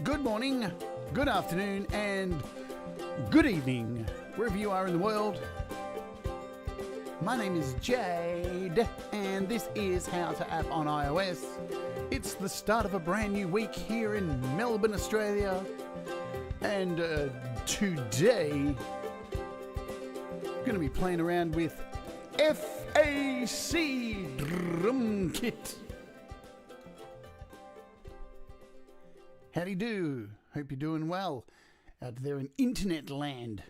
good morning, good afternoon, and good evening, wherever you are in the world. My name is Jade, and this is How to App on iOS. It's the start of a brand new week here in Melbourne, Australia, and today I'm going to be playing around with FAC Drumkit. Howdy do. Hope you're doing well out there in internet land,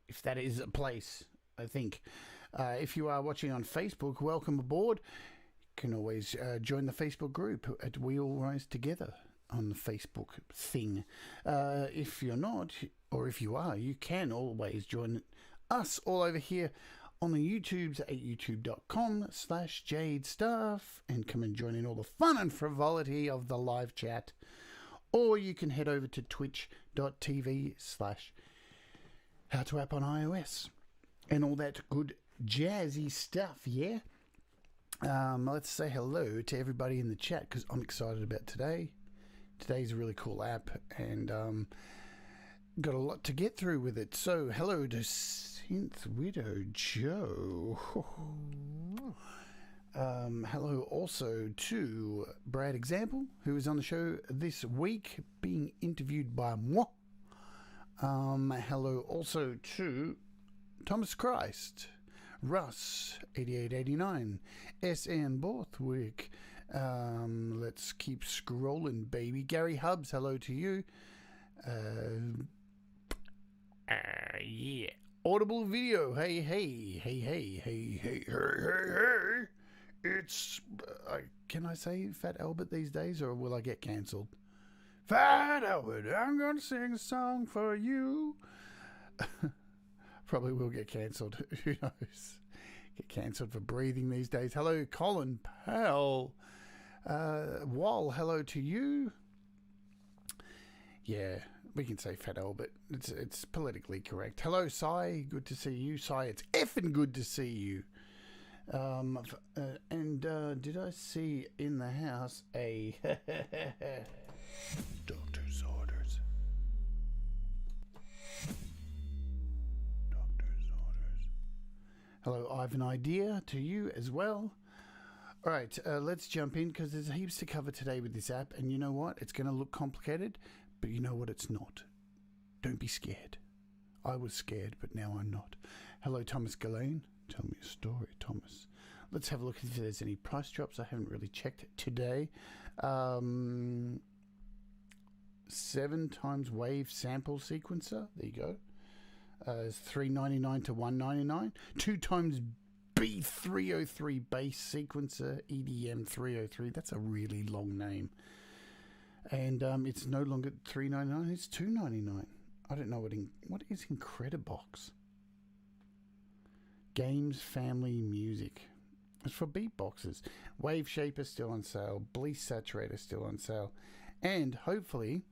if that is a place, I think. If you are watching on Facebook, welcome aboard. You can always join the Facebook group at We All Rise Together on the Facebook thing. If you're not, or if you are, you can always join us all over here on the YouTubes at youtube.com/Jade Stuff and come and join in all the fun and frivolity of the live chat. Or you can head over to twitch.tv/How2App on iOS and all that good jazzy stuff, yeah? Let's say hello to everybody in the chat because I'm excited about today. Today's a really cool app and got a lot to get through with it. So hello to Synth Widow Joe. Hello also to Brad Example, who is on the show this week, being interviewed by moi. Hello also to Thomas Christ, Russ 8889, SN Borthwick. Let's keep scrolling, baby. Gary Hubbs, hello to you. Yeah. Audible Video, hey. It's, can I say Fat Albert these days, or will I get cancelled? Fat Albert, I'm going to sing a song for you. Probably will get cancelled. Who knows? Get cancelled for breathing these days. Hello, Colin Powell. Wall, hello to you. Yeah, we can say Fat Albert. It's politically correct. Hello, Sai. Good to see you. Sai, it's effing good to see you. Did I see in the house a doctor's orders? Doctor's orders. Hello, I have an idea to you as well. All right, let's jump in because there's heaps to cover today with this app, and you know what? It's going to look complicated, but you know what? It's not. Don't be scared. I was scared, but now I'm not. Hello, Thomas Gillane. Tell me a story, Thomas. Let's have a look if there's any price drops. I haven't really checked today. 7 times wave sample sequencer. There you go. It's $3.99 to $1.99. 2 times B303 bass sequencer, EDM 303. That's a really long name. And it's no longer $3.99. It's $2.99. I don't know what is Incredibox. Games, family, music. It's for beatboxes. Wave Shaper still on sale. Bleach Saturator still on sale. And hopefully,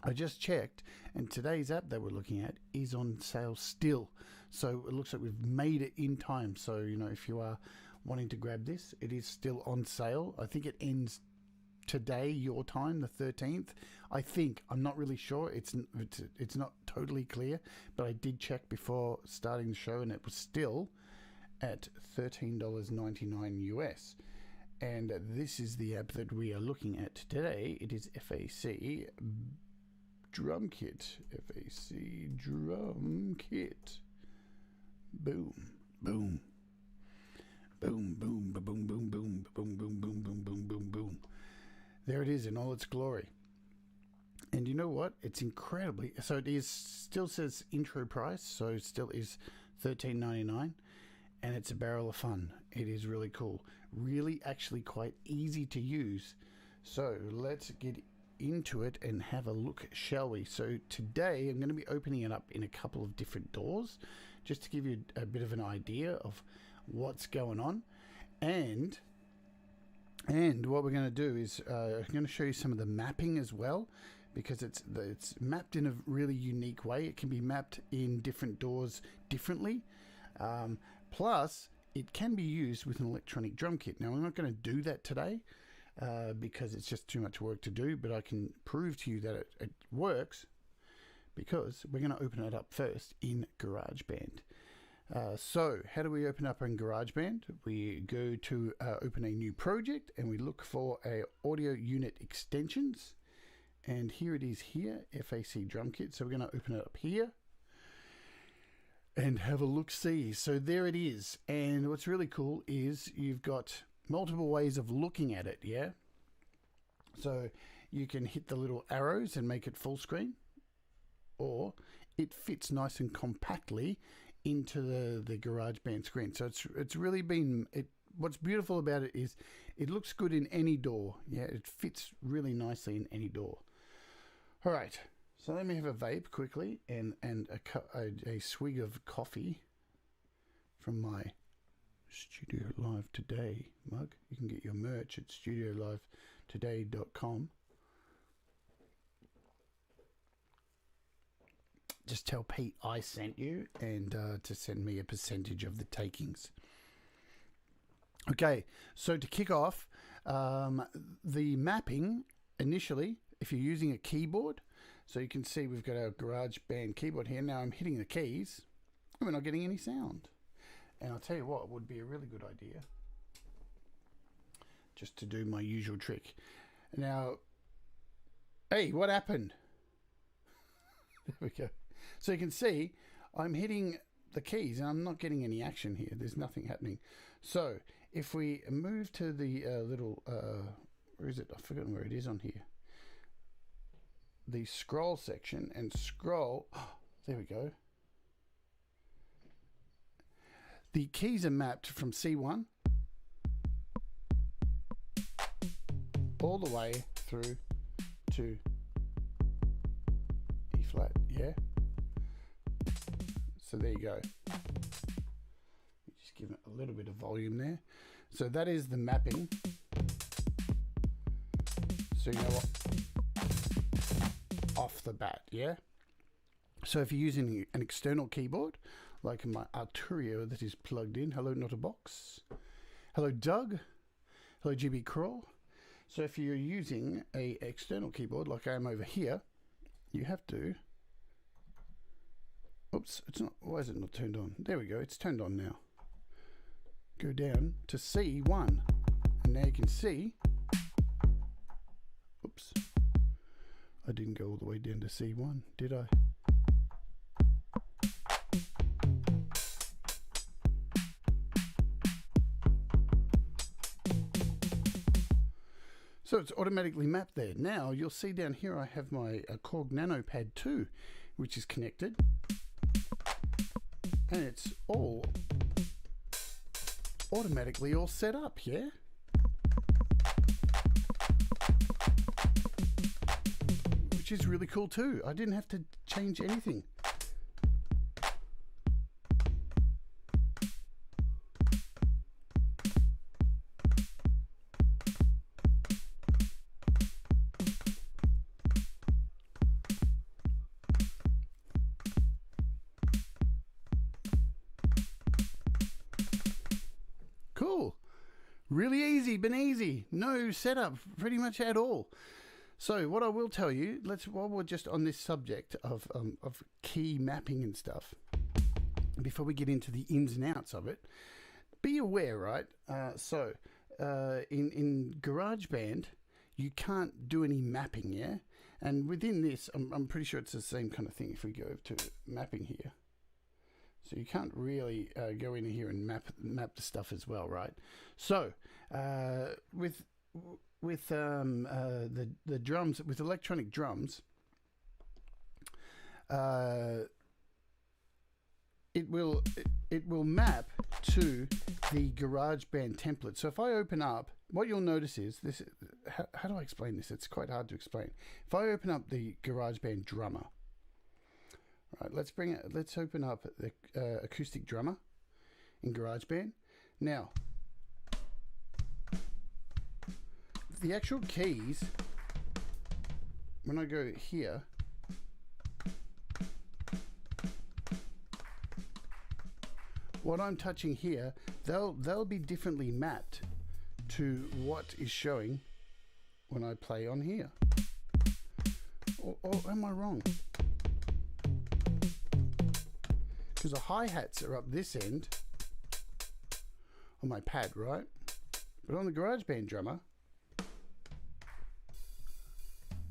I just checked, and today's app that we're looking at is on sale still. So it looks like we've made it in time. So, you know, if you are wanting to grab this, it is still on sale. I think it ends today, your time, the 13th. I think. I'm not really sure. It's not totally clear, but I did check before starting the show, and it was still at $13.99 US. And this is the app that we are looking at today. It is FAC Drumkit. FAC Drumkit. Boom, boom. Boom, boom, boom, boom, boom, boom, boom, boom, boom, boom, boom, boom, boom. There it is in all its glory. And you know what? It's incredibly... So it is still says intro price, so it still is $13.99. And it's a barrel of fun. It is really cool. Really actually quite easy to use. So let's get into it and have a look, shall we? So today I'm going to be opening it up in a couple of different doors just to give you a bit of an idea of what's going on. And what we're going to do is I'm going to show you some of the mapping as well, because it's mapped in a really unique way. It can be mapped in different doors differently. Plus, it can be used with an electronic drum kit. Now, I'm not going to do that today. because it's just too much work to do, but I can prove to you that it works because we're going to open it up first in GarageBand. So how do we open up in GarageBand? We go to open a new project and we look for a audio unit extensions, and here it is here, FAC Drumkit. So we're going to open it up here and have a look see. So there it is, and what's really cool is you've got multiple ways of looking at it. Yeah, so you can hit the little arrows and make it full screen, or it fits nice and compactly into the GarageBand screen. So it's really been what's beautiful about it is it looks good in any door. Yeah, it fits really nicely in any door. All right, so let me have a vape quickly and a swig of coffee from my Studio Live Today mug. You can get your merch at studiolivetoday.com. Just tell Pete I sent you, and to send me a percentage of the takings. Okay, so to kick off, the mapping initially, if you're using a keyboard, so you can see we've got our GarageBand keyboard here. Now I'm hitting the keys and we're not getting any sound. And I'll tell you what would be a really good idea, just to do my usual trick. Now, hey, what happened? There we go. So you can see I'm hitting the keys and I'm not getting any action here. There's nothing happening. So if we move to the little, where is it? I've forgotten where it is on here. The scroll section, and scroll, oh, there we go. The keys are mapped from C1 all the way through to E flat, yeah? So there you go. Just give it a little bit of volume there. So that is the mapping. So you know what? Off the bat, yeah? So if you're using an external keyboard, like my Arturio that is plugged in. Hello, not a box. Hello, Doug. Hello, GB Crawl. So if you're using a external keyboard like I am over here, you have to... Oops, it's not... Why is it not turned on? There we go, it's turned on now. Go down to C1. And now you can see... Oops. I didn't go all the way down to C1, did I? So it's automatically mapped there. Now you'll see down here I have my Korg NanoPad 2, which is connected, and it's all automatically all set up, yeah? Which is really cool too. I didn't have to change anything. Cool. Really easy, been easy. No setup pretty much at all. So what I will tell you, while we're just on this subject of key mapping and stuff, before we get into the ins and outs of it, be aware, right? In GarageBand, you can't do any mapping, yeah? And within this, I'm pretty sure it's the same kind of thing if we go to mapping here. So you can't really go in here and map the stuff as well, right? So with the drums, with electronic drums, it will map to the GarageBand template. So if I open up, what you'll notice is this. How do I explain this? It's quite hard to explain. If I open up the GarageBand drummer. Right, let's open up the acoustic drummer in GarageBand. Now, the actual keys, when I go here, what I'm touching here, they'll be differently mapped to what is showing when I play on here. Or am I wrong? Because the hi-hats are up this end on my pad, right? But on the GarageBand drummer,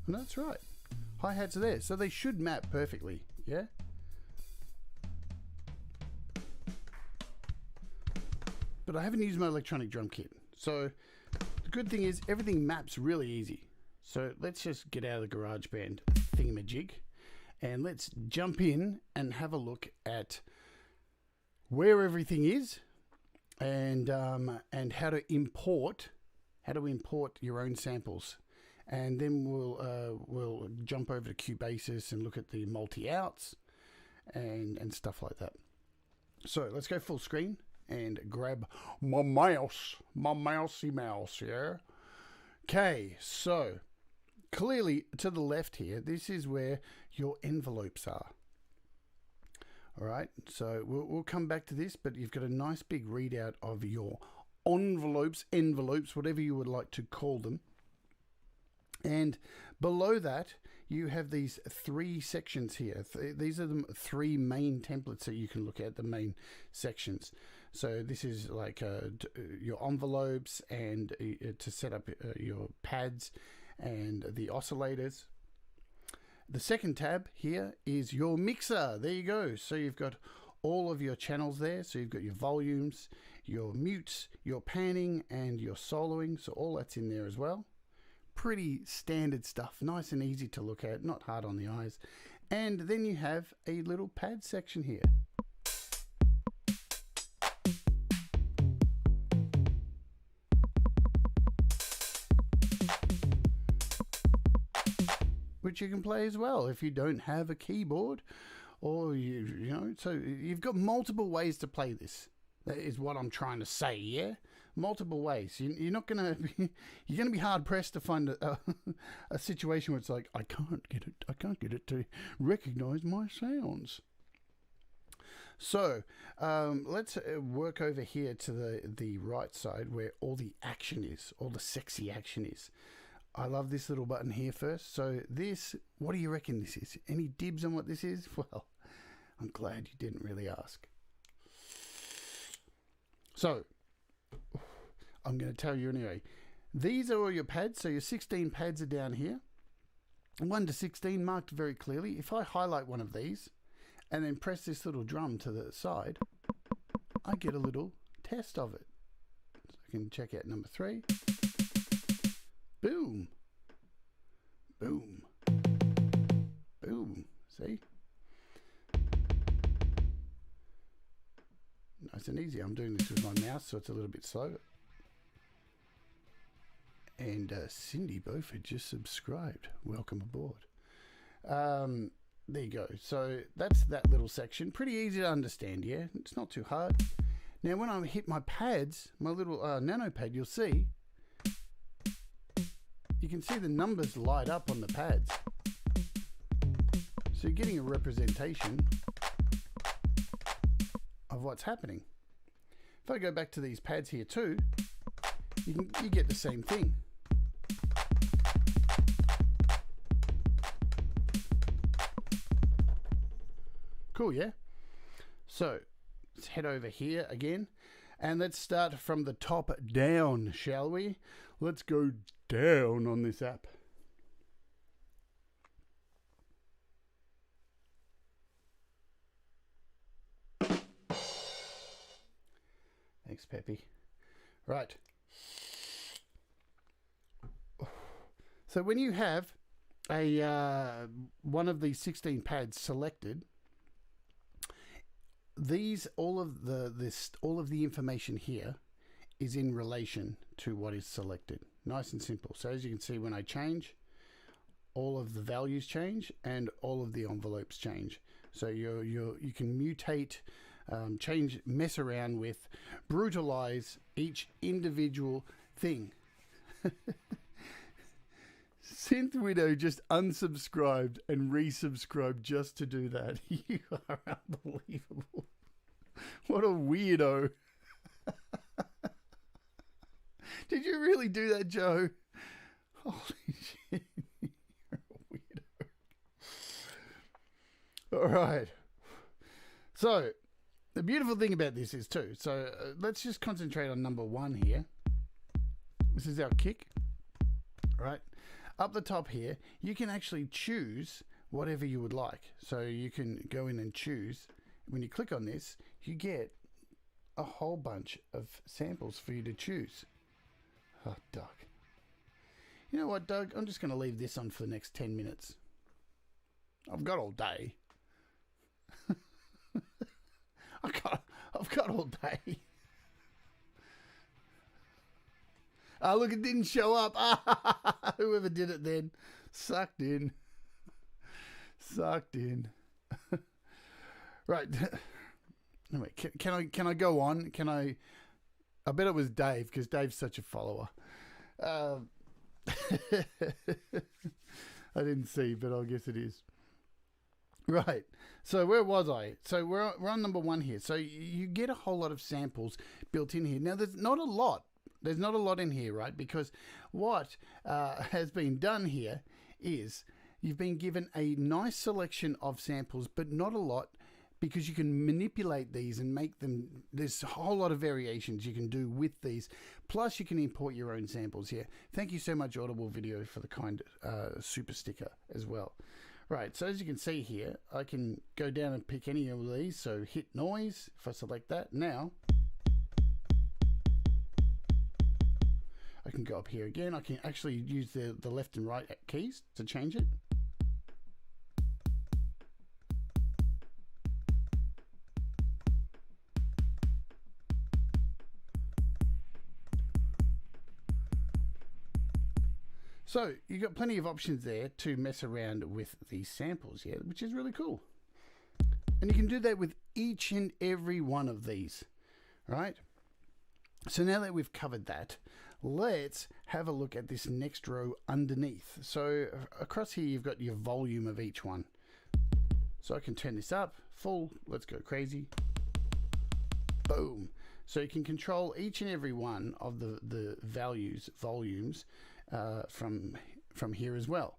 and that's right, hi-hats are there, so they should map perfectly, yeah? But I haven't used my electronic drum kit, so the good thing is everything maps really easy. So let's just get out of the GarageBand thingamajig and let's jump in and have a look at where everything is and how to import your own samples. And then we'll jump over to Cubasis and look at the multi-outs and stuff like that. So let's go full screen and grab my mousey mouse, yeah? Okay, so clearly to the left here, this is where your envelopes are. All right, so we'll come back to this, but you've got a nice big readout of your envelopes, whatever you would like to call them. And below that, you have these three sections here. These are the three main templates that you can look at, the main sections. So this is like your envelopes and to set up your pads and the oscillators. The second tab here is your mixer. There you go. So you've got all of your channels there. So you've got your volumes, your mutes, your panning, and your soloing. So all that's in there as well. Pretty standard stuff. Nice and easy to look at. Not hard on the eyes. And then you have a little pad section here. Which you can play as well if you don't have a keyboard, or you know, so you've got multiple ways to play this. That is what I'm trying to say, yeah? Multiple ways. You're not gonna be, you're gonna be hard pressed to find a situation where it's like, I can't get it to recognize my sounds. So let's work over here to the right side where all the action is, all the sexy action is. I love this little button here first. So this, what do you reckon this is? Any dibs on what this is? Well, I'm glad you didn't really ask. So I'm going to tell you anyway. These are all your pads. So your 16 pads are down here. 1 to 16 marked very clearly. If I highlight one of these and then press this little drum to the side, I get a little test of it. So I can check out number 3. Boom. Boom. Boom. See? Nice and easy. I'm doing this with my mouse, so it's a little bit slow. And Cindy Beaufort just subscribed. Welcome aboard. There you go. So that's that little section. Pretty easy to understand, yeah? It's not too hard. Now, when I hit my pads, my little nano pad, you'll see you can see the numbers light up on the pads. So you're getting a representation of what's happening. If I go back to these pads here too, you get the same thing. Cool, yeah? So let's head over here again and let's start from the top down, shall we? Let's go down on this app. Thanks, Peppy. Right. So when you have a one of these 16 pads selected, all of the information here is in relation to what is selected. Nice and simple. So as you can see, when I change, all of the values change and all of the envelopes change. So you can mutate, change, mess around with, brutalize each individual thing. Synth Widow just unsubscribed and resubscribed just to do that. You are unbelievable. What a weirdo. Did you really do that, Joe? Holy shit. You're a weirdo. All right. So, the beautiful thing about this is too, so let's just concentrate on number 1 here. This is our kick, right? Up the top here, you can actually choose whatever you would like. So you can go in and choose. When you click on this, you get a whole bunch of samples for you to choose. Oh, Doug. You know what, Doug? I'm just going to leave this on for the next 10 minutes. I've got all day. I've got all day. Oh, look, it didn't show up. Whoever did it then. Sucked in. Sucked in. Right. Anyway, can I go on? I bet it was Dave, because Dave's such a follower. I didn't see, but I guess it is. Right. So where was I? So we're on number 1 here. So you get a whole lot of samples built in here. Now, there's not a lot. There's not a lot in here, right? Because what has been done here is you've been given a nice selection of samples, but not a lot, because you can manipulate these and make them. There's a whole lot of variations you can do with these. Plus, you can import your own samples here. Thank you so much, Audible Video, for the kind super sticker as well. Right, so as you can see here, I can go down and pick any of these. So hit noise, if I select that. Now, I can go up here again. I can actually use the left and right keys to change it. So you've got plenty of options there to mess around with these samples, yeah, which is really cool. And you can do that with each and every one of these, right? So now that we've covered that, let's have a look at this next row underneath. So across here, you've got your volume of each one. So I can turn this up, full, let's go crazy. Boom. So you can control each and every one of the volumes from here as well.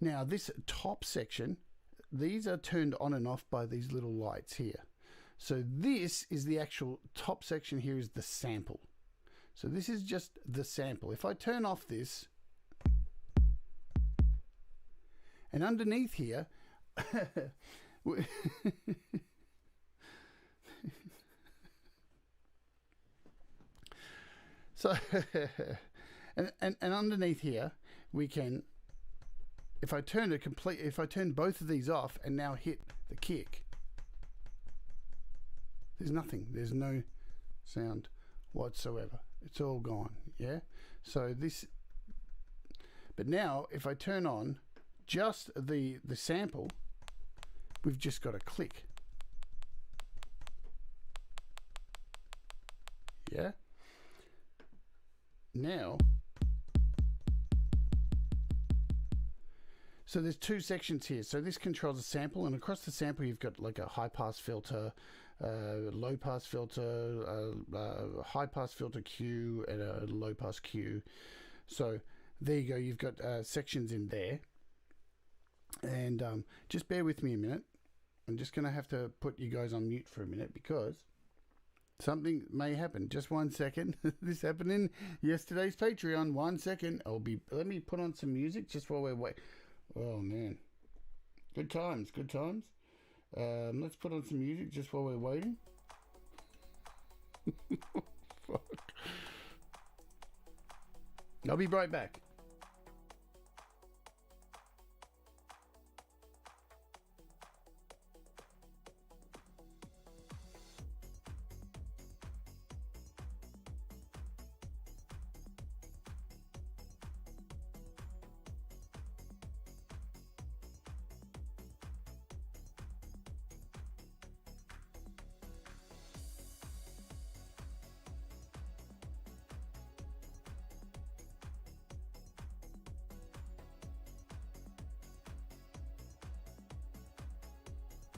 Now this top section, these are turned on and off by these little lights here. So this is the actual top section here, is the sample. So this is just the sample. If I turn off this, and underneath here, so and underneath here we can, if I turn both of these off and now hit the kick, there's nothing. There's no sound whatsoever. It's all gone. Yeah. So this, but now if I turn on just the sample, we've just got a click. Yeah. Now, so there's 2 sections here. So this controls a sample, and across the sample you've got like a high pass filter, low pass filter, high pass filter Q, and a low pass Q. So there you go. You've got sections in there. And just bear with me a minute. I'm just going to have to put you guys on mute for a minute because something may happen. Just 1 second. This happened in yesterday's Patreon. 1 second. Let me put on some music just while we're waiting. Oh man, good times, good times. Let's put on some music just while we're waiting. Fuck. I'll be right back.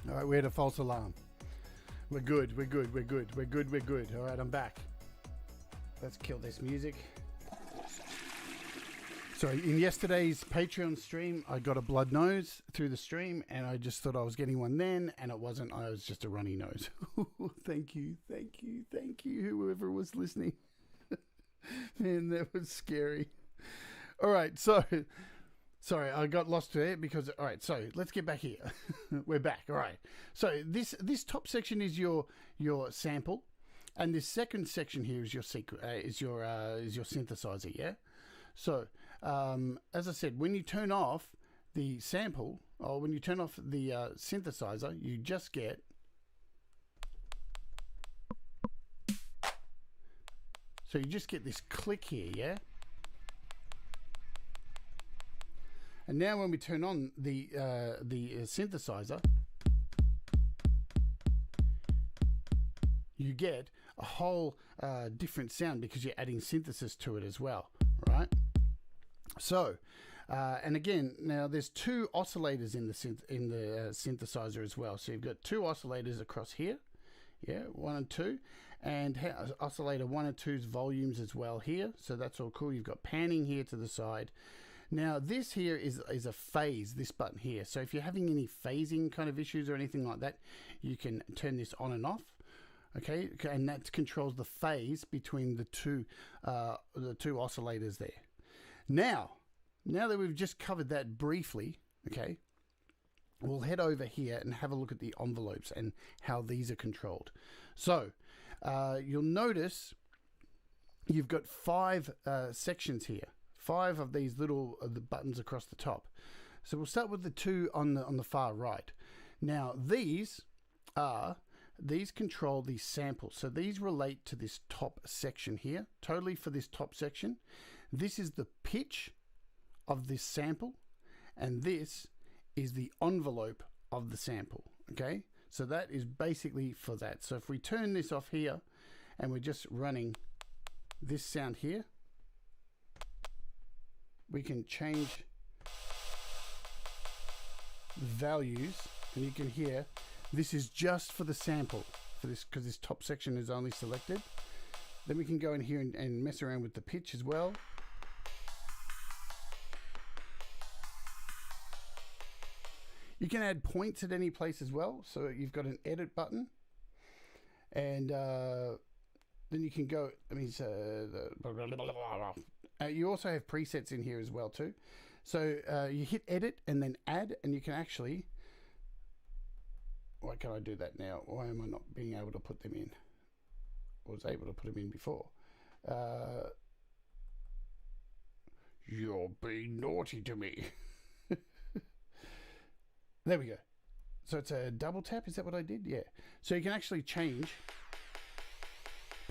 All right, we had a false alarm. We're good. All right, I'm back. Let's kill this music. So in yesterday's Patreon stream, I got a blood nose through the stream, and I just thought I was getting one then, and it wasn't. I was just a runny nose. Thank you, whoever was listening. Man, that was scary. All right, so sorry, I got lost there because. All right, so let's get back here. We're back. All right. So this top section is your sample, and this second section here is your synthesizer. Yeah. So as I said, when you turn off the sample, or when you turn off the synthesizer, you just get this click here, yeah? And now when we turn on the synthesizer, you get a whole different sound because you're adding synthesis to it as well, right? So, and again, now there's two oscillators in the synthesizer as well. So you've got two oscillators across here, yeah, 1 and 2, and oscillator 1 and 2's volumes as well here. So that's all cool. You've got panning here to the side. Now this here is a phase, this button here. So if you're having any phasing kind of issues or anything like that, you can turn this on and off. Okay, and that controls the phase between the two oscillators there. Now that we've just covered that briefly, okay, we'll head over here and have a look at the envelopes and how these are controlled. So you'll notice you've got 5 sections here, 5 of these little the buttons across the top. So we'll start with the 2 on the far right. Now these control the sample. So these relate to this top section here, totally for this top section. This is the pitch of this sample, and this is the envelope of the sample, okay? So that is basically for that. So if we turn this off here, and we're just running this sound here, we can change the values, and you can hear this is just for the sample, for this, because this top section is only selected. Then we can go in here and mess around with the pitch as well. You can add points at any place as well. So you've got an edit button, and then you can go. I mean, you also have presets in here as well too. So you hit edit and then add, and you can actually. Why can't I do that now? Why am I not being able to put them in? I was able to put them in before. You're being naughty to me. There we go. So it's a double tap. Is that what I did? Yeah. So you can actually change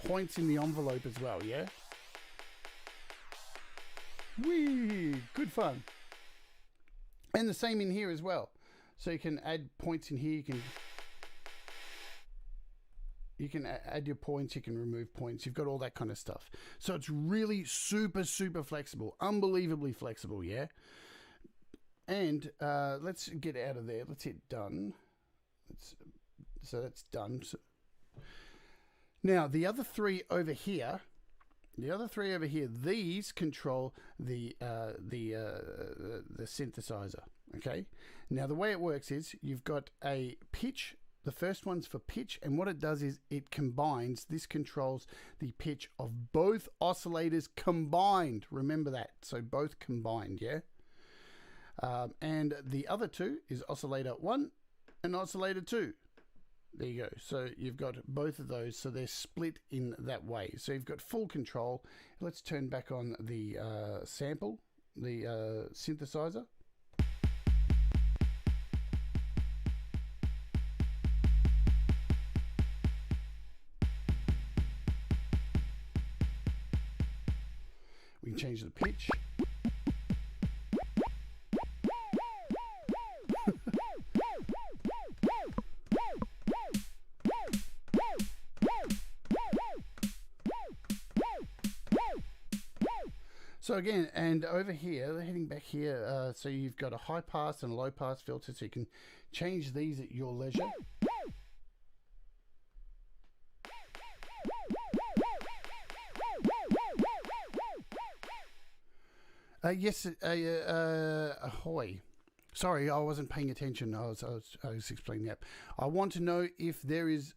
points in the envelope as well. Yeah. Whee! Good fun. And the same in here as well. So you can add points in here. You can add your points. You can remove points. You've got all that kind of stuff. So it's really super flexible. Unbelievably flexible. Yeah. And let's get out of there. Let's hit done. So that's done. So now the other 3 over here. These control the synthesizer. Okay. Now the way it works is you've got a pitch. The first one's for pitch, and what it does is it combines. This controls the pitch of both oscillators combined. Remember that. So both combined. Yeah. And the other 2 is oscillator 1 and oscillator 2. There you go. So you've got both of those, so they're split in that way. So you've got full control. Let's turn back on the sample, the synthesizer. We can change the pitch. So again, and over here, heading back here, so you've got a high pass and a low pass filter, so you can change these at your leisure. Yes, ahoy. Sorry, I wasn't paying attention. I was explaining that. I want to know if there is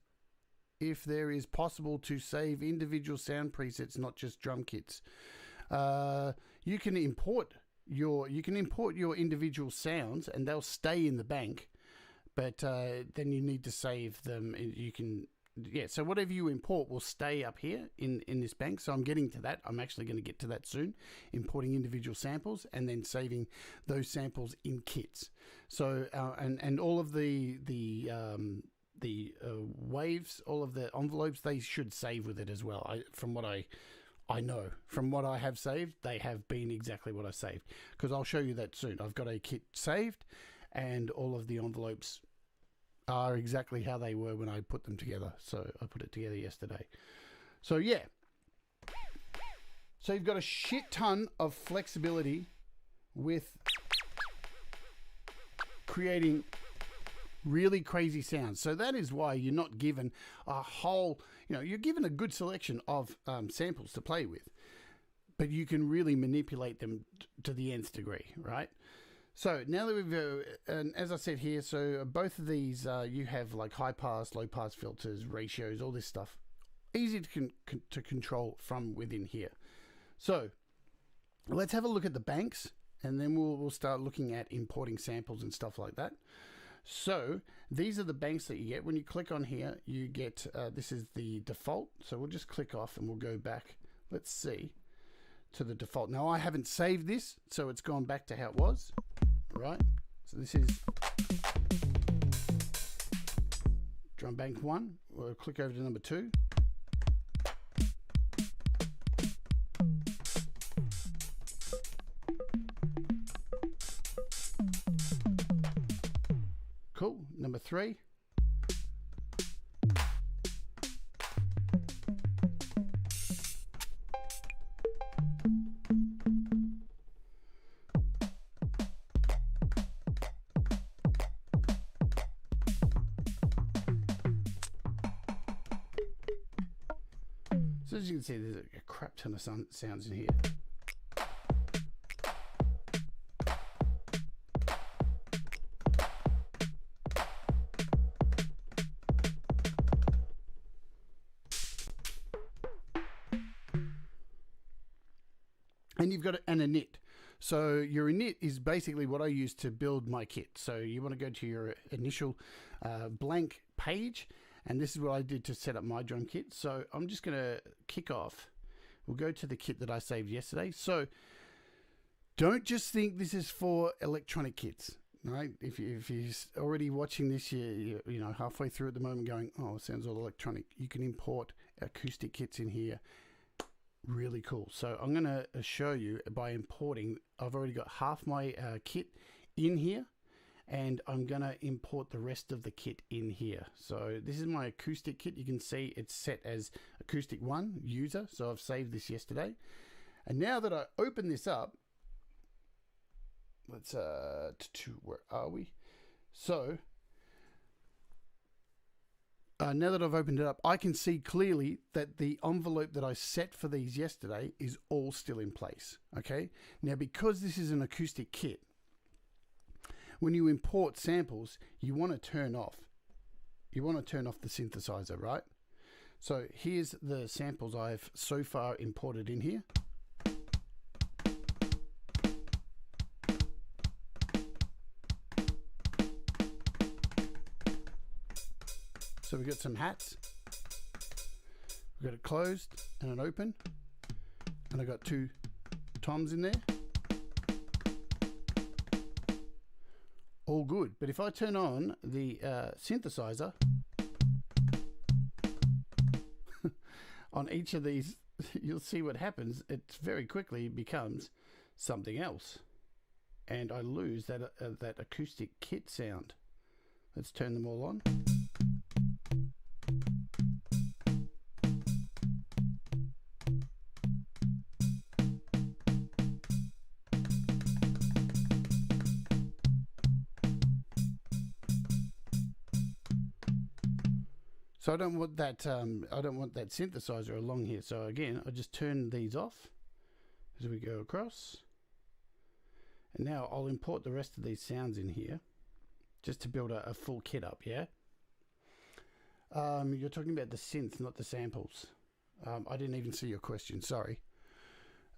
possible to save individual sound presets, not just drum kits. You can import your individual sounds, and they'll stay in the bank. But then you need to save them. You can. Yeah, so whatever you import will stay up here in this bank. So I'm getting to that. I'm actually going to get to that soon, importing individual samples and then saving those samples in kits. So and all of the waves, all of the envelopes, they should save with it as well. From what I know, from what I have saved, they have been exactly what I saved, because I'll show you that soon. I've got a kit saved, and all of the envelopes are exactly how they were when I put them together. So I put it together yesterday. So yeah. So you've got a shit ton of flexibility with creating really crazy sounds. So that is why you're not given a whole, you're given a good selection of samples to play with, but you can really manipulate them to the nth degree, right? So now that we've, and as I said here, so both of these, you have like high pass, low pass filters, ratios, all this stuff, easy to control from within here. So let's have a look at the banks, and then we'll start looking at importing samples and stuff like that. So these are the banks that you get. When you click on here, you get, this is the default. So we'll just click off and we'll go back. Let's see, to the default. Now I haven't saved this, so it's gone back to how it was. Right, so this is drum bank 1. We'll click over to number 2. Cool. Number 3. So as you can see, there's a crap ton of sounds in here. And you've got an init. So your init is basically what I use to build my kit. So you want to go to your initial blank page, and this is what I did to set up my drum kit. So I'm just going to kick off. We'll go to the kit that I saved yesterday. So don't just think this is for electronic kits, right? If you're already watching this, you're halfway through at the moment going, oh, it sounds all electronic. You can import acoustic kits in here. Really cool. So I'm going to show you by importing. I've already got half my kit in here, and I'm going to import the rest of the kit in here. So this is my acoustic kit. You can see it's set as acoustic 1 user. So I've saved this yesterday. And now that I open this up, let's where are we? So now that I've opened it up, I can see clearly that the envelope that I set for these yesterday is all still in place. Okay. Now, because this is an acoustic kit, when you import samples, you want to turn off the synthesizer, right? So here's the samples I've so far imported in here. So we've got some hats, we've got it closed and an open, and I've got 2 toms in there. All good. But if I turn on the synthesizer on each of these, you'll see what happens. It very quickly becomes something else, and I lose that acoustic kit sound. Let's turn them all on. So I don't want that synthesizer along here. So again, I just turn these off as we go across. And now I'll import the rest of these sounds in here just to build a full kit up, yeah? You're talking about the synths, not the samples. I didn't even see your question, sorry.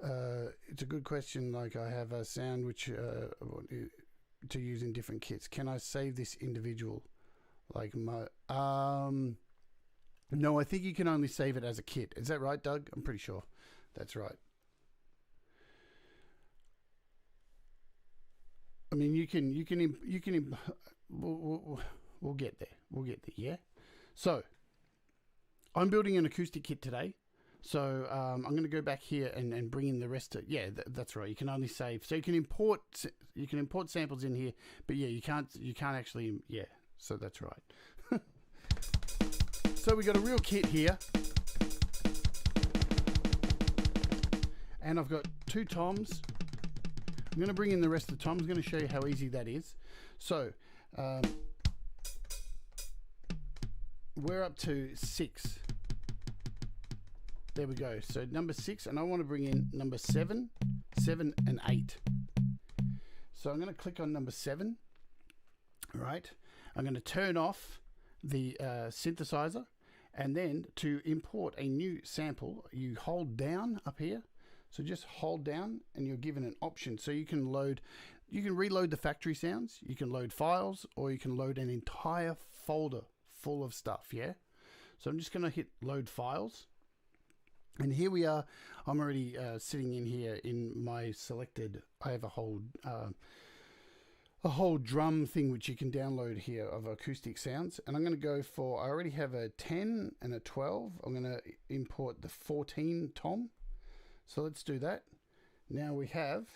It's a good question. Like, I have a sound which to use in different kits. Can I save this individual? Like my no, I think you can only save it as a kit. Is that right, Doug? I'm pretty sure that's right. I mean, we'll get there. We'll get there, yeah? So, I'm building an acoustic kit today. So, I'm going to go back here and bring in the rest of... Yeah, that's right. You can only save... So, you can import samples in here. But, yeah, you can't actually... Yeah, so that's right. So, we got a real kit here. And I've got 2 toms. I'm going to bring in the rest of the toms. I'm going to show you how easy that is. So, we're up to 6. There we go. So number 6, and I want to bring in number 7, 7 and 8. So I'm going to click on number 7. Right. I'm going to turn off the synthesizer, and then to import a new sample, you hold down up here. So just hold down, and you're given an option. So you can reload the factory sounds, you can load files, or you can load an entire folder full of stuff. Yeah. So I'm just going to hit load files. And here we are. I'm already sitting in here in my selected. I have a whole drum thing which you can download here of acoustic sounds. And I'm going to go for, I already have a 10 and a 12. I'm going to import the 14 tom. So let's do that. Now we have,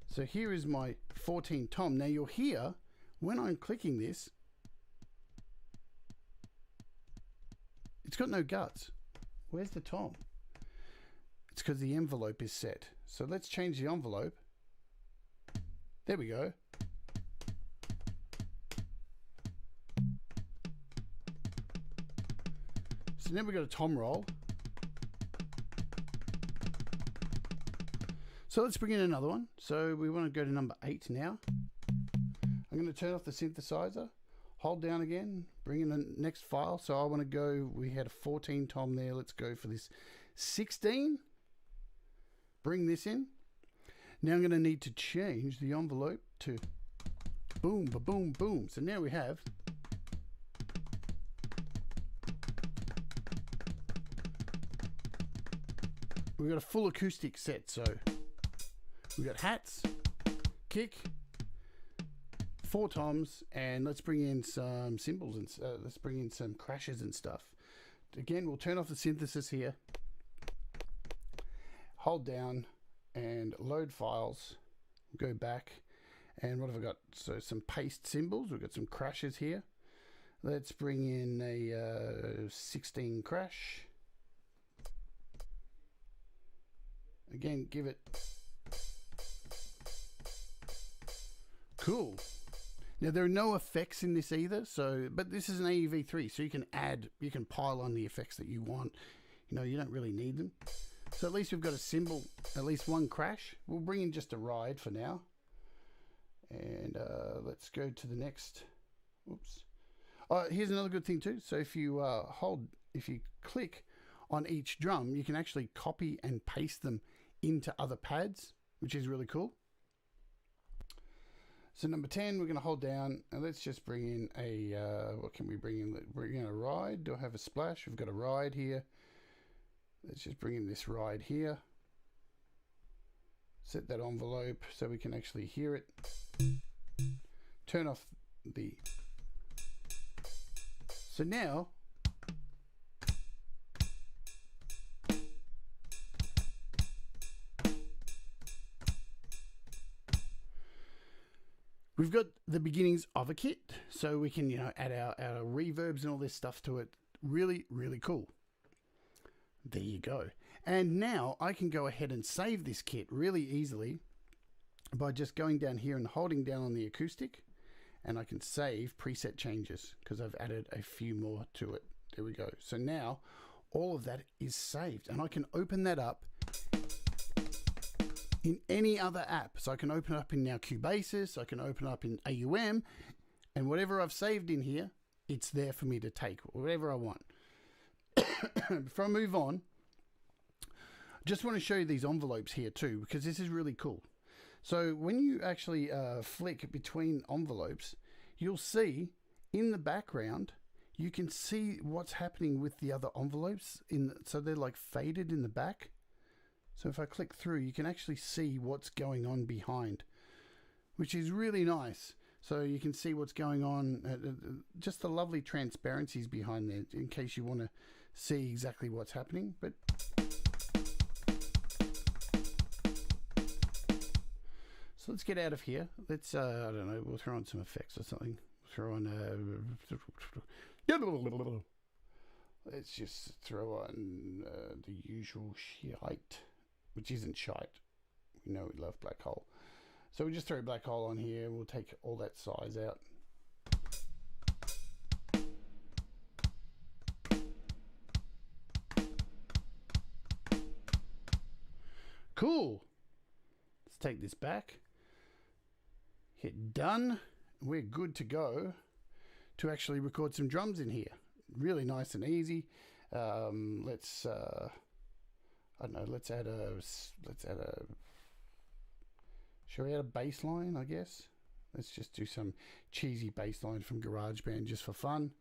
so here is my 14 tom. Now you'll hear when I'm clicking this, it's got no guts. Where's the tom? It's because the envelope is set. So let's change the envelope. There we go. So now we've got a tom roll. So let's bring in another one. So we want to go to number 8 now. I'm going to turn off the synthesizer. Hold down again, bring in the next file. So I want to go, we had a 14 tom there. Let's go for this 16. Bring this in. Now I'm going to need to change the envelope to boom, ba-boom, boom. So now we have we've got a full acoustic set. So we've got hats, kick, 4 toms, and let's bring in some cymbals and let's bring in some crashes and stuff. Again, we'll turn off the synthesis here, hold down and load files, go back, and what have I got? So some paste cymbals, we've got some crashes here. Let's bring in a 16 crash. Again, give it cool. Now there are no effects in this either, so but this is an AUv3, so you can pile on the effects that you want. You know, you don't really need them. So at least we've got a cymbal, at least one crash. We'll bring in just a ride for now. And let's go to the next. Oops. Here's another good thing too. So if you if you click on each drum, you can actually copy and paste them into other pads, which is really cool. So number 10, we're going to hold down, and let's just bring in a, what can we bring in? Bring in a ride. Do I have a splash? We've got a ride here. Let's just bring in this ride here. Set that envelope so we can actually hear it. Turn off the... So now... we've got the beginnings of a kit, so we can, you know, add our reverbs and all this stuff to it. Really, really cool. There you go. And now I can go ahead and save this kit really easily by just going down here and holding down on the acoustic, and I can save preset changes because I've added a few more to it. There we go. So now all of that is saved, and I can open that up in any other app. So I can open it up in now Cubasis, I can open it up in AUM, and whatever I've saved in here, it's there for me to take, whatever I want. Before I move on, just want to show you these envelopes here too, because this is really cool. So when you actually flick between envelopes, you'll see in the background, you can see what's happening with the other envelopes. So they're like faded in the back. So if I click through, you can actually see what's going on behind, which is really nice. So you can see what's going on, just the lovely transparencies behind there in case you want to see exactly what's happening. But so let's get out of here. Let's, I don't know, we'll throw on some effects or something. Throw on, let's just throw on the usual shite, which isn't shite. We know we love black hole. So we just throw a black hole on here. We'll take all that size out. Cool. Let's take this back. Hit done. We're good to go to actually record some drums in here. Really nice and easy. Let's I don't know, let's add a shall we add a bass line, I guess? Let's just do some cheesy bass line from GarageBand just for fun.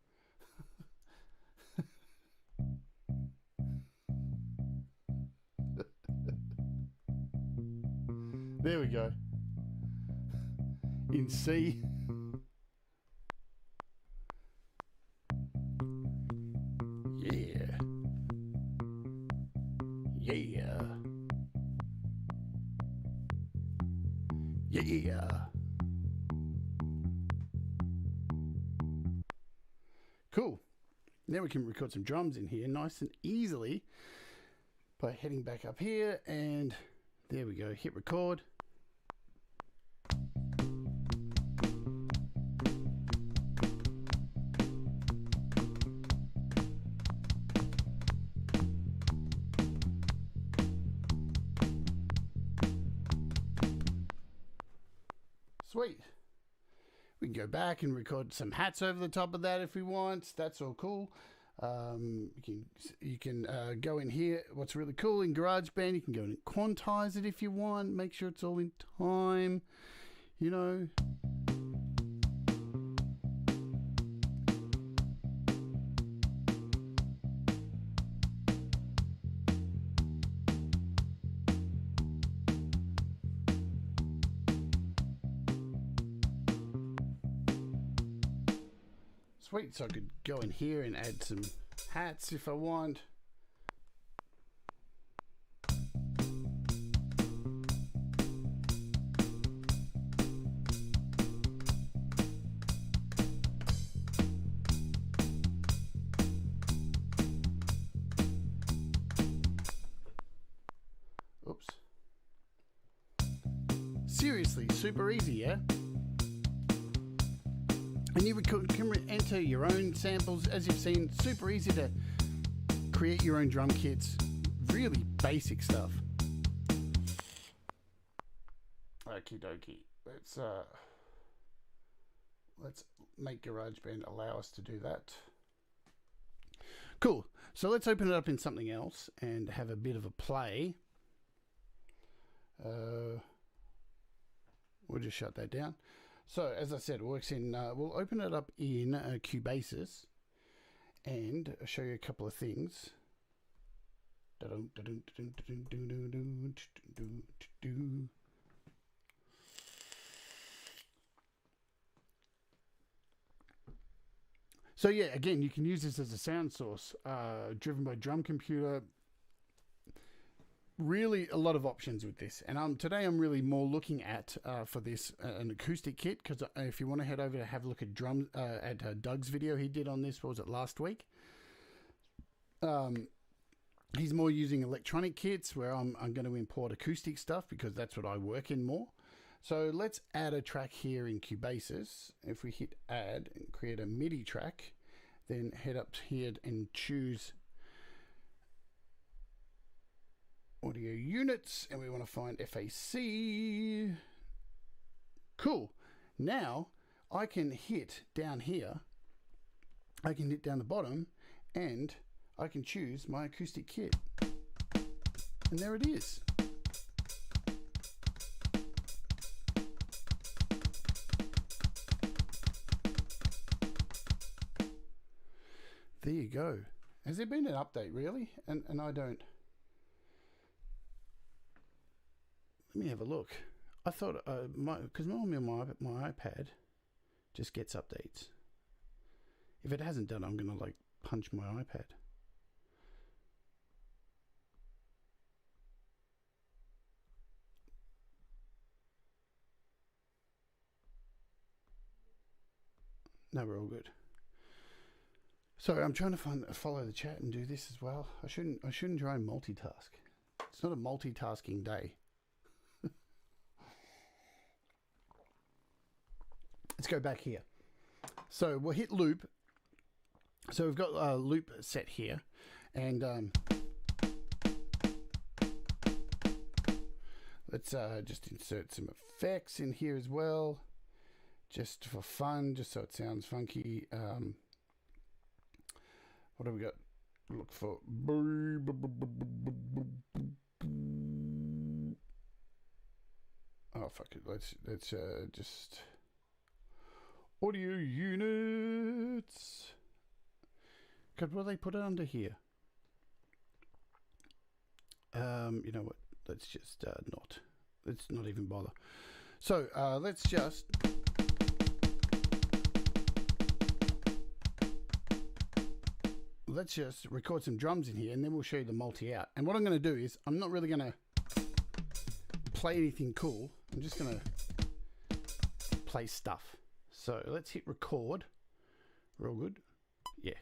There we go. In C. Yeah. Yeah. Yeah. Cool. Now we can record some drums in here nice and easily by heading back up here, and there we go. Hit record. Sweet. We can go back and record some hats over the top of that if we want. That's all cool. You can go in here. What's really cool in GarageBand, you can go and quantize it if you want. Make sure it's all in time. You know. Sweet, so I could go in here and add some hats if I want. Oops. Seriously, super easy, yeah? And you can enter your own samples, as you've seen. Super easy to create your own drum kits. Really basic stuff. Okie dokie. Let's make GarageBand allow us to do that. Cool. So let's open it up in something else and have a bit of a play. We'll just shut that down. So, as I said, it works in, we'll open it up in Cubasis and show you a couple of things. So yeah, again, you can use this as a sound source, driven by drum computer. Really a lot of options with this, and today I'm really more looking at for this an acoustic kit, because if you want to head over to have a look at Doug's video he did on this, what was it, last week? He's more using electronic kits, where I'm going to import acoustic stuff because that's what I work in more. So let's add a track here in Cubasis. If we hit add and create a MIDI track, then head up here and choose audio units, and we want to find FAC. Cool. Now I can hit down here, I can hit down the bottom, and I can choose my acoustic kit. And there it is. There you go. Has there been an update, really? And I don't... Let me have a look. I thought, because normally my iPad just gets updates. If it hasn't done, I'm going to like punch my iPad. No, we're all good. Sorry, I'm trying to follow the chat and do this as well. I shouldn't try and multitask. It's not a multitasking day. Let's go back here. So we'll hit loop. So we've got a loop set here, and let's just insert some effects in here as well, just for fun, just so it sounds funky. What do we got? Look for. Oh fuck it. Let's just audio units. God, what do they put it under here? You know what? Let's just not. Let's not even bother. So let's just. Let's just record some drums in here, and then we'll show you the multi-out. And what I'm going to do is, I'm not really going to play anything cool. I'm just going to play stuff. So let's hit record. Real good. Yeah.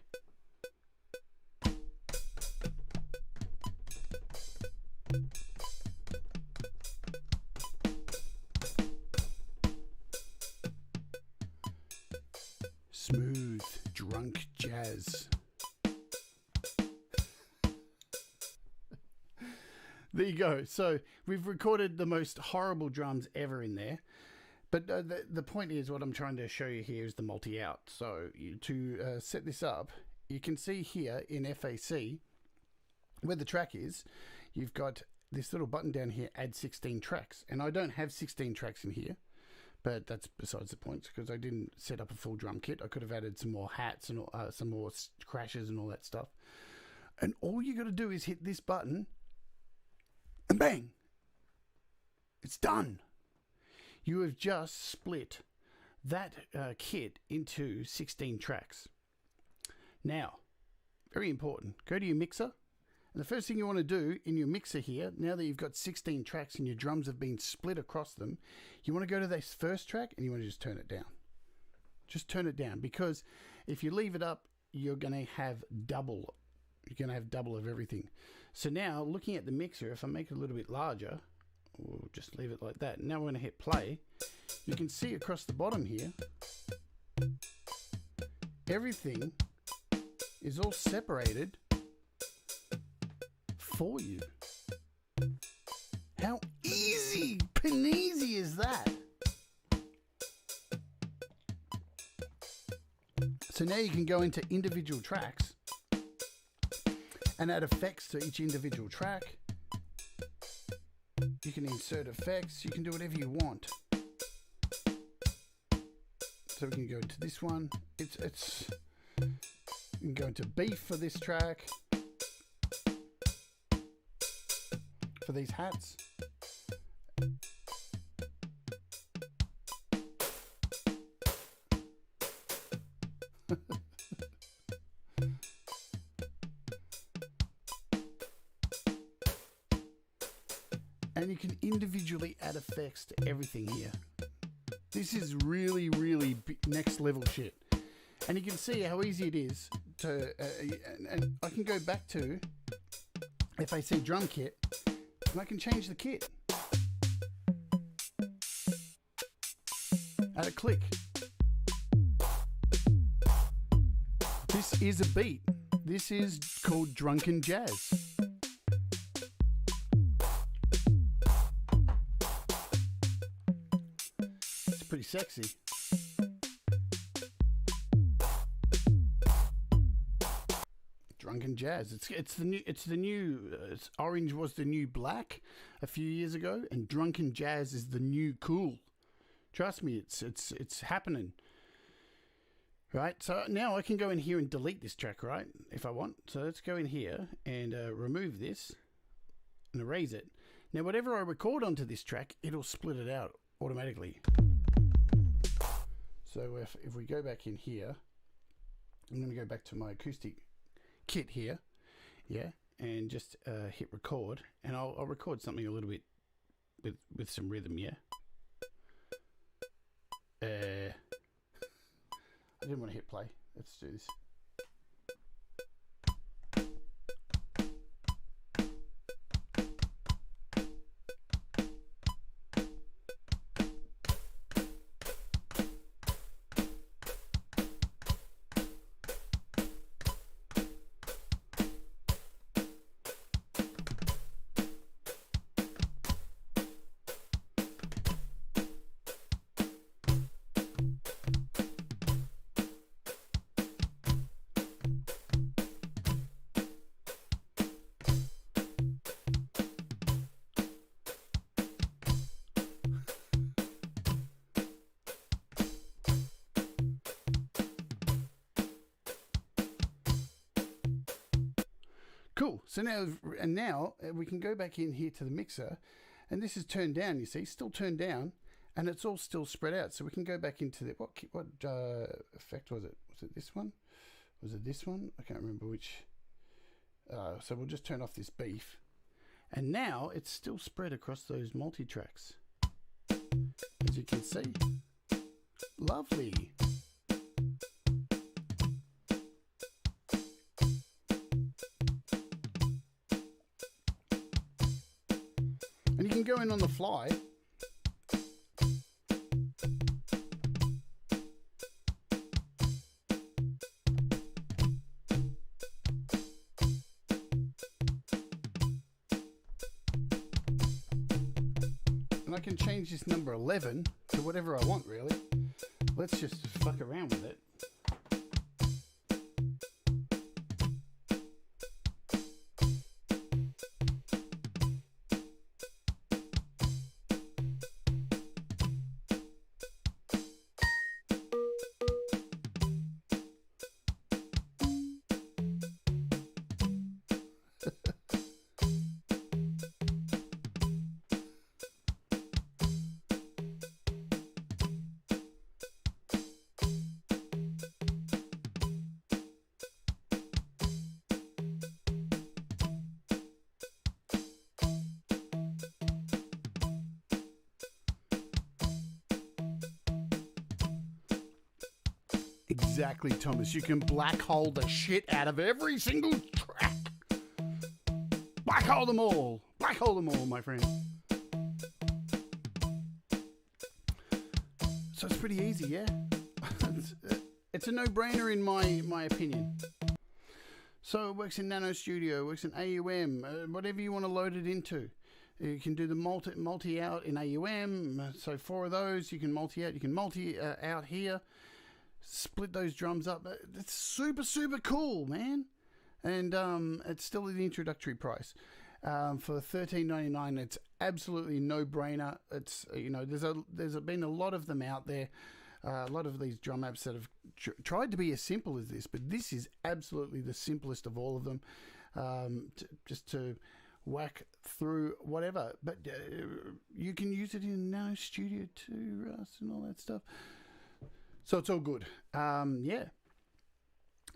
Smooth, drunk jazz. There you go. So we've recorded the most horrible drums ever in there. But the point is, what I'm trying to show you here is the multi-out. So to set this up, you can see here in FAC, where the track is, you've got this little button down here, add 16 tracks. And I don't have 16 tracks in here, but that's besides the point, because I didn't set up a full drum kit. I could have added some more hats and some more crashes and all that stuff. And all you got to do is hit this button, and bang, it's done. You have just split that kit into 16 tracks. Now, very important, go to your mixer. And the first thing you want to do in your mixer here, now that you've got 16 tracks and your drums have been split across them, you want to go to this first track and you want to just turn it down. Just turn it down, because if you leave it up, you're going to have double. You're going to have double of everything. So now, looking at the mixer, if I make it a little bit larger, we'll just leave it like that. Now we're going to hit play. You can see across the bottom here, everything is all separated for you. How easy, peasy is that? So now you can go into individual tracks and add effects to each individual track. You can insert effects. You can do whatever you want. So we can go into this one. It's you can go into beef for this track. For these hats. And you can individually add effects to everything here. This is really, really next level shit. And you can see how easy it is to, and I can go back to FAC Drumkit, and I can change the kit. Add a click. This is a beat. This is called drunken jazz. pretty sexy. Drunken Jazz. It's the new orange was the new black a few years ago, and Drunken Jazz is the new cool. Trust me, it's happening. Right, so now I can go in here and delete this track, right, if I want. So let's go in here and remove this and erase it. Now, whatever I record onto this track, it'll split it out automatically. So if we go back in here, I'm going to go back to my acoustic kit here, yeah, and just hit record, and I'll record something a little bit with some rhythm, yeah. I didn't want to hit play. Let's do this. Cool. So now we can go back in here to the mixer, and this is turned down. You see, still turned down, and it's all still spread out. So we can go back into the what effect was it? Was it this one? Was it this one? I can't remember which. So we'll just turn off this beef, and now it's still spread across those multi-tracks, as you can see. Lovely. And you can go in on the fly. And I can change this number 11 to whatever I want, really. Let's just fuck around with it. Exactly, Thomas. You can black hole the shit out of every single track. Black hole them all. Black hole them all, my friend. So it's pretty easy, yeah? It's a no-brainer in my opinion. So it works in Nano Studio, works in AUM, whatever you want to load it into. You can do the multi-out in AUM. So 4 of those, you can multi-out. You can multi-out here. Split those drums up. It's super, super cool, man. And it's still at the introductory price. For $13.99, it's absolutely no-brainer. It's, you know, there's been a lot of them out there. A lot of these drum apps that have tried to be as simple as this, but this is absolutely the simplest of all of them. Just to whack through whatever. But you can use it in Nano Studio too, Russ, and all that stuff. So it's all good. Yeah.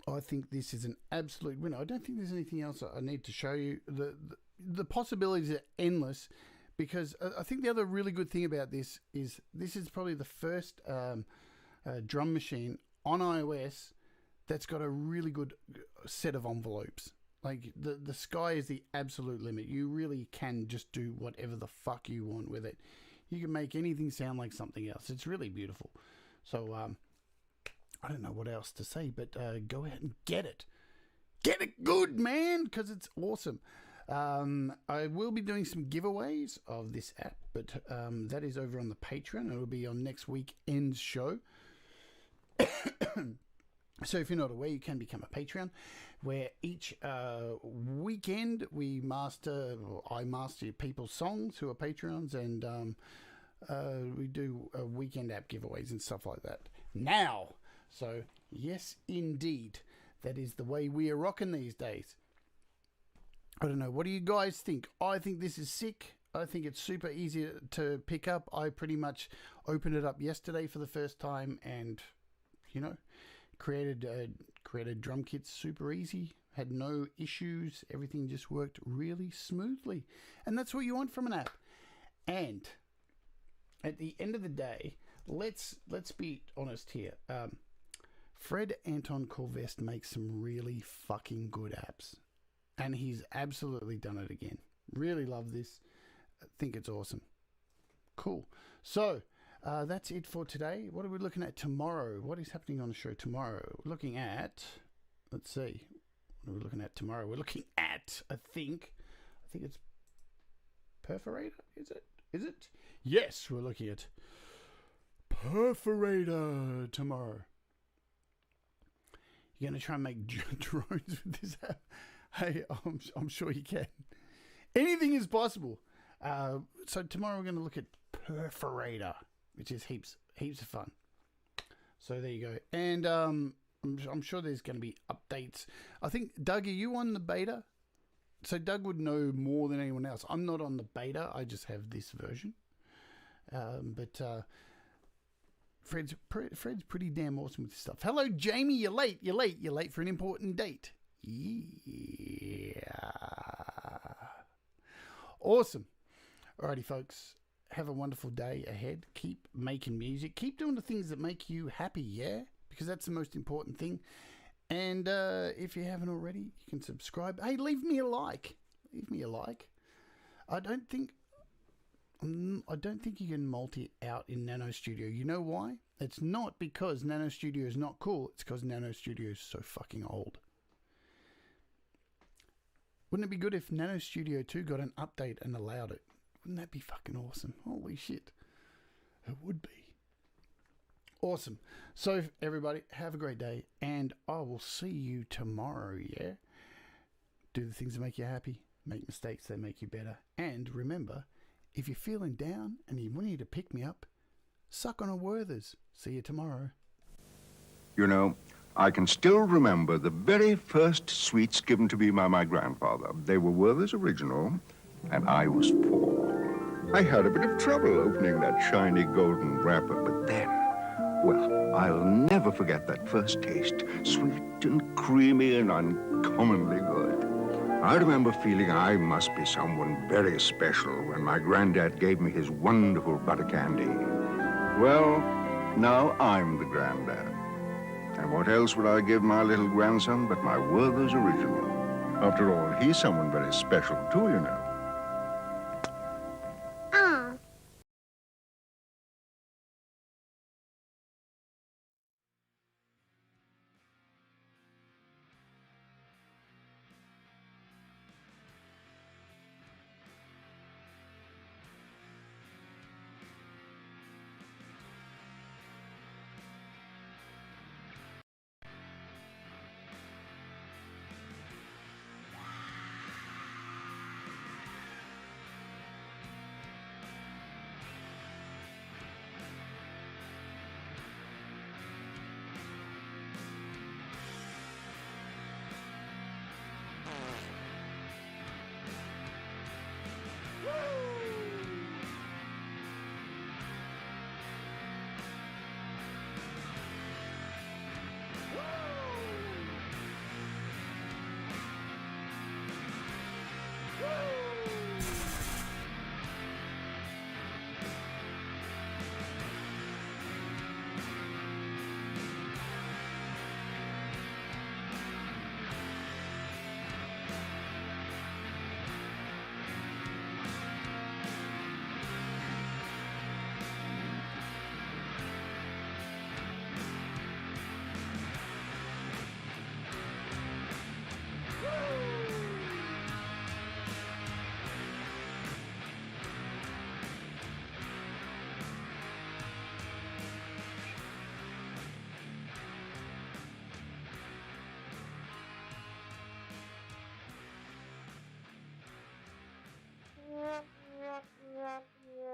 I think this is an absolute winner. I don't think there's anything else I need to show you. The possibilities are endless, because I think the other really good thing about this is probably the first drum machine on iOS that's got a really good set of envelopes. Like the sky is the absolute limit. You really can just do whatever the fuck you want with it. You can make anything sound like something else. It's really beautiful. So, I don't know what else to say, but go ahead and get it. Get it good, man, because it's awesome. I will be doing some giveaways of this app, but that is over on the Patreon. It will be on next weekend's show. So if you're not aware, you can become a Patreon, where each weekend I master people's songs who are Patreons, and we do weekend app giveaways and stuff like that. Now, so yes, indeed, that is the way we are rocking these days. I don't know. What do you guys think? I think this is sick. I think it's super easy to pick up. I pretty much opened it up yesterday for the first time, and created drum kits super easy. Had no issues. Everything just worked really smoothly, and that's what you want from an app. And at the end of the day, let's be honest here. Fred Anton Corvest makes some really fucking good apps, and he's absolutely done it again. Really love this. I think it's awesome. Cool. So that's it for today. What are we looking at tomorrow? What is happening on the show tomorrow? We're looking at, let's see. What are we looking at tomorrow? We're looking at, I think it's Perforator. Is it? Yes, we're looking at Perforator tomorrow. You're going to try and make drones with this app? Hey, I'm sure you can. Anything is possible. So tomorrow we're going to look at Perforator, which is heaps of fun. So there you go. And I'm sure there's going to be updates. I think, Doug, are you on the beta? So Doug would know more than anyone else. I'm not on the beta. I just have this version. But Fred's pretty damn awesome with this stuff. Hello, Jamie. You're late. You're late for an important date. Yeah. Awesome. Alrighty, folks. Have a wonderful day ahead. Keep making music. Keep doing the things that make you happy, yeah? Because that's the most important thing. And if you haven't already, you can subscribe. Hey, leave me a like. I don't think you can multi out in Nano Studio. You know why? It's not because Nano Studio is not cool. It's because Nano Studio is so fucking old. Wouldn't it be good if Nano Studio 2 got an update and allowed it? Wouldn't that be fucking awesome? Holy shit. It would be. Awesome. So, everybody, have a great day, and I will see you tomorrow, yeah? Do the things that make you happy. Make mistakes that make you better. And remember, if you're feeling down and you want you to pick me up, suck on a Werther's. See you tomorrow. You know, I can still remember the very first sweets given to me by my grandfather. They were Werther's Original, and I was 4. I had a bit of trouble opening that shiny golden wrapper, but then, well, I'll never forget that first taste. Sweet and creamy and uncommonly good. I remember feeling I must be someone very special when my granddad gave me his wonderful butter candy. Well, now I'm the granddad. And what else would I give my little grandson but my Werther's Original? After all, he's someone very special too, you know.